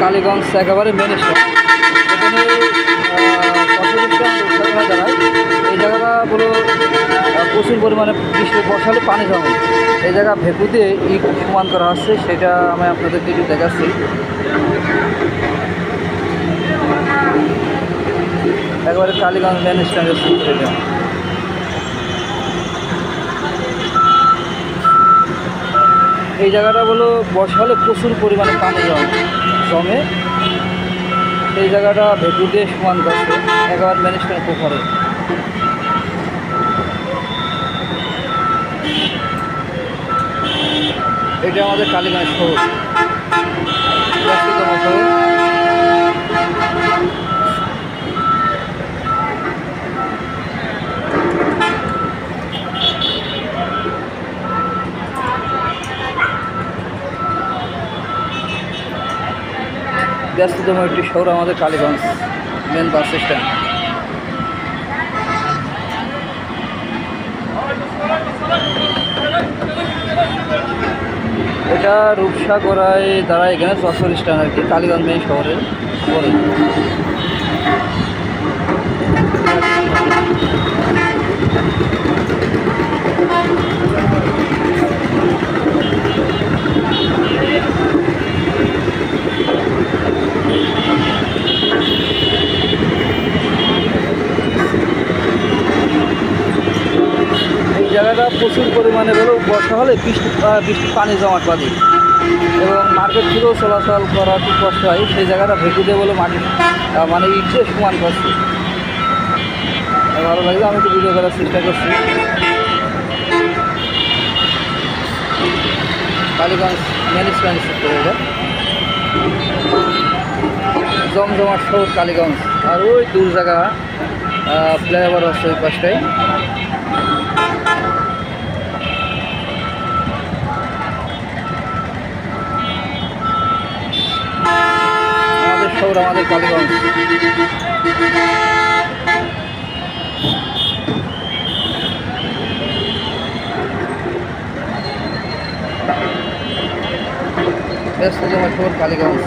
কালীগঞ্জ একেবারে main station. এখানে দাঁড়ায়। এই জায়গাটা হলো প্রচুর পরিমাণে বৃষ্টি বর্ষালে পানি জমে। এই জায়গা ভেপু দিয়ে ইট সমান করা হচ্ছে, সেটা আমি আপনাদেরকে একটু দেখাচ্ছি। একেবারে কালীগঞ্জ মেন স্ট্যান্ডের এটা। এই জায়গাটা হলো বর্ষা হলে প্রচুর পরিমাণে পানি জমে। এই জায়গাটা ভেতু দিয়ে সমান করছে একেবারে মেন স্ট্যান্ড পুকুরে। এটা আমাদের কালীগঞ্জ শহর, ব্যস্ততম শহর। ব্যস্ততম একটি শহর আমাদের কালীগঞ্জ মেন বাস স্ট্যান্ড। এটা রূপসাগরায় দ্বারা এখানে যশোর স্ট্যান্ড আর কি, কালীগঞ্জ মেন শহরের পরে। জায়গাটা প্রচুর পরিমাণে হলেও বর্ষা হলে বৃষ্টি পানি জমাট বাঁধে এবং মার্কেট থেকেও চলাচল করা খুব কষ্ট হয়। সেই জায়গাটা ভেতু দিয়ে বলে মাটি মানে ইট দিয়ে সমান করছে। ভালো লাগছে, আমি একটু ভিডিও করার চেষ্টা করছি। কালীগঞ্জ মেন স্ট্যান্ড এটা জমজমাট শহর কালীগঞ্জ। আর ওই দূর জায়গা ফ্লাইওভার আছে ওই পাশটায়। শহর আমাদের কালীগঞ্জ। ব্যস্ততম শহর কালীগঞ্জ।